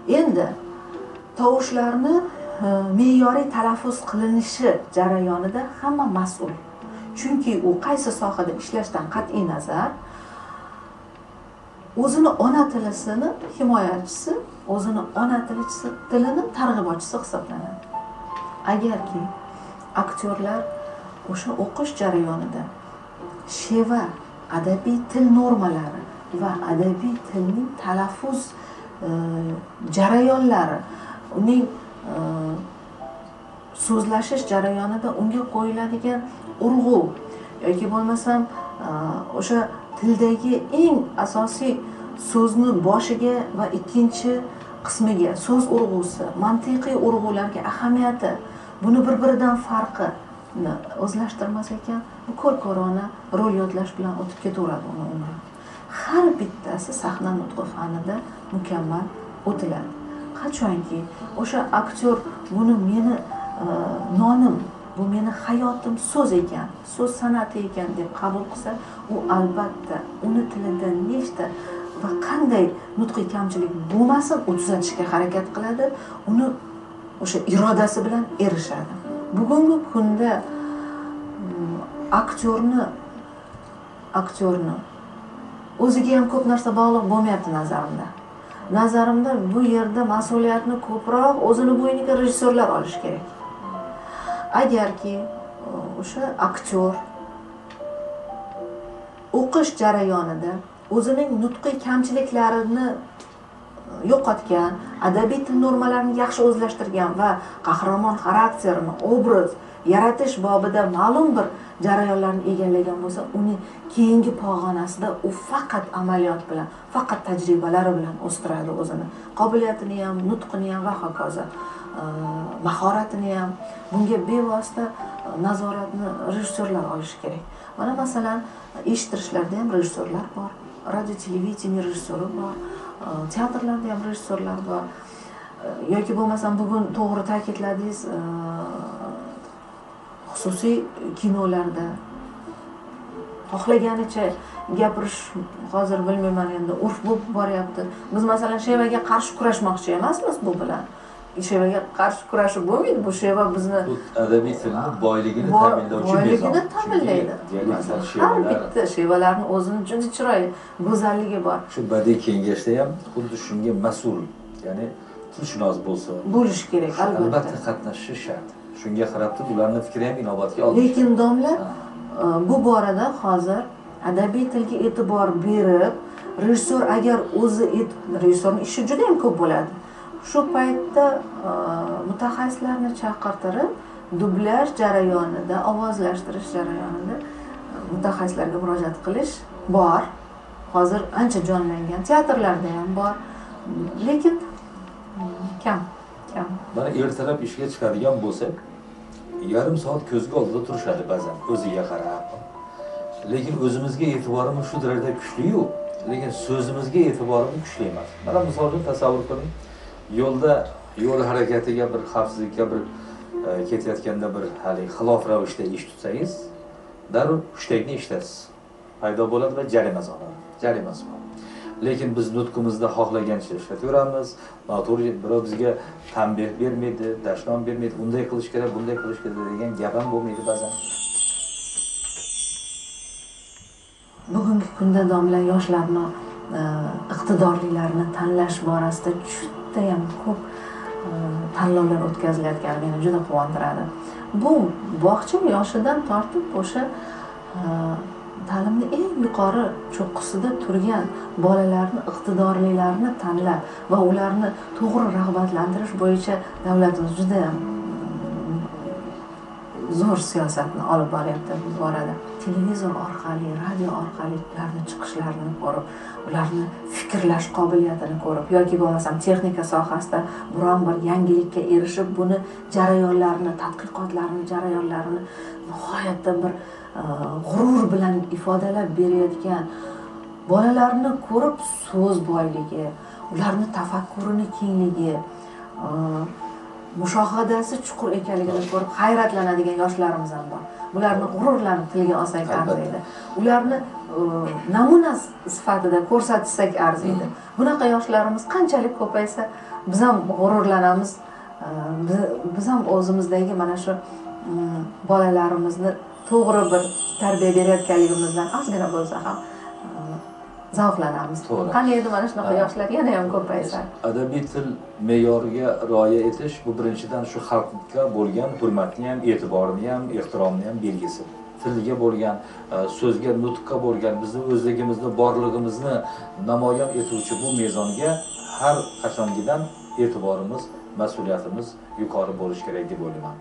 Endi tovushlarni me'yoriy talaffuz qilinishi jarayonida hamma mas'ul. Chunki u qaysi sohada ishlashdan qat'iy nazar o'zini ona tilisini himoyachisi, o'zini ona tilini targ'ibotchisi hisoblanadi. Agarki aktyorlar o'sha o'qish jarayonida sheva, adabiy til normalari va adabiy tilning talaffuz jarayonlari, uning so'zlashish jarayonida unga qo'yiladigan urg'u yoki bo'lmasam o'sha tildagi eng asosiy so'zni boshiga va ikkinchi qismiga so'z urg'usi, mantiqiy urg'ularga ahamiyati, buni bir-biridan farqini o'zlashtirmas ekan, bu ko'r-ko'rona rol yodlash bilan o'tib ketaveradi uni umri. Har bittasi sahna nutqi fanida mukammal o'tiladi. Qachonki o'sha aktyor buni meni nonim, bu meni hayotim so'z ekan, so'z san'ati ekan deb qabul qilsa, u albatta uni tilida nechta va qanday nutqiy kamchilik bo'lmasin, u tuzatishga harakat qiladi, uni o'sha irodasi bilan erishadi. Bugungi kunda aktyorni o'ziga ham ko'p narsa bog'liq bo'lmayapti nazarimda. Nazarimda bu yerda mas'uliyatni ko'proq o'zini bo'yniga rejissyorlar olish kerak. Agarki o'sha aktyor o'qish jarayonida o'zining nutqiy kamchiliklarini yo'qotgan, adabiy til normalarini yaxshi o'zlashtirgan va qahramon xarakterini, obraz yaratish bobida ma'lum bir jarayonlarni egallagan bo'lsa, uni keyingi pog'onasida u faqat amaliyot bilan, faqat tajribalari bilan o'stiradi o'zini. Qobiliyatini ham, nutqini ham va hokazo, mahoratini ham. Bunga bevosita nazoratni rejissyorlar olishi kerak. Mana masalan, eshittirishlarda ham rejissyorlar bor, radio televideniya rejissyori bor, teatrlarda ham rejissyorlar bor. Yoki bo'lmasam bugun to'g'ri ta'kidladingiz, xususiy kinolarda xohlaganicha gapirish, hozir bilmayman endi urf bo'lib boryapti. Biz masalan shevaga qarshi kurashmoqchi emasmiz bu bilan. Shevaga qarshi kurashib bo'lmaydi. Bu sheva bizni adabiy tilni boyligini ta'minlovchi boyligini ta'minlaydi. Har bitta shevalarning o'zini juda chiroyli go'zalligi bor. Shu badiiy kengashda ham xuddi shunga mas'ul, ya'ni tilshunos bo'lish kerak, albatta qatnashishi shart. Shunga qarab turib ularning fikri ham inobatga olinishi. Lekin domla bu borada hozir adabiy tilga e'tibor berib, rejissyor agar o'zi rejissyorning ishi juda ham ko'p bo'ladi. Shu paytda mutaxassislarni chaqirtirib, dublyaj jarayonida, ovozlashtirish jarayonida mutaxassislarga murojaat qilish bor. Hozir ancha jonlangan, teatrlarda ham bor. Lekin kam. Mana ertalab ishga chiqadigan bo'lsak, yarim soat ko'zga oldida turishadi ba'zan, o'ziga qarab. Lekin o'zimizga e'tiborimiz shu darajada kuchli-yu, lekin so'zimizga e'tiborimiz kuchli emas. Mana misolni tasavvur qiling. Yo'l harakatiga bir xavfsizlikka bir ketayotganda bir hali xilof ravishda ish tutsangiz, darrov hushtakni eshitasiz. Paydo bo'ladi va jarimasi oladi. Jarimasi bor. Lekin biz nutqimizda xohlagancha ishlataveramiz. Noto'g'ri birov bizga tanbeh bermaydi, dashnom bermaydi, unday qilish kerak, bunday qilish kerak degan gap ham bo'lmaydi ba'zan. Bugungi kunda domla yoshlarni iqtidorlilarini tanlash borasida juda ham ko'p tanlovlar o'tkazilayotgani meni juda quvontiradi. Bu bog'cha yoshidan tortib o'sha ta'limni eng yuqori cho'qqisida turgan bolalarni, iqtidorlilarni tanlab va ularni to'g'ri rag'batlantirish bo'yicha davlatimiz juda ham zo'r siyosatni olib boryapti bu borada. Televizor orqali, radio orqali ularni chiqishlarini ko'rib, ularni fikrlash qobiliyatini ko'rib yoki bo'lmasam texnika sohasida biron bir yangilikka erishib, buni jarayonlarini, tadqiqotlarini, jarayonlarini nihoyatda bir g'urur bilan ifodalab berayotgan bolalarni ko'rib, so'z boyligi, ularni tafakkurini kengligi, mushohadasi chuqur ekanligini ko'rib hayratlanadigan yoshlarimiz ham bor. Bularni g'ururlanib tilga olsak arziydi. Ularni namuna sifatida ko'rsatsak arziydi. Bunaqa yoshlarimiz qanchalik ko'paysa, biz ham g'ururlanamiz. Biz ham o'zimizdagi mana shu bolalarimizni to'g'ri bir tarbiya berayotganligimizdan ozgina bo'lsa ham zavqlanamiz. Qanday edi mana shunaqa yoshlar yana ham ko'paysa. Adabiy til me'yoriga rioya etish bu birinchidan shu xalqqa bo'lgan hurmatni ham, e'tiborni ham, ehtiromni ham belgisi. Tilga bo'lgan, so'zga, nutqqa bo'lgan bizni o'zligimizni, borlig'imizni namoyon etuvchi bu mezonga har qachongidan e'tiborimiz, mas'uliyatimiz yuqori bo'lishi kerak deb o'ylayman.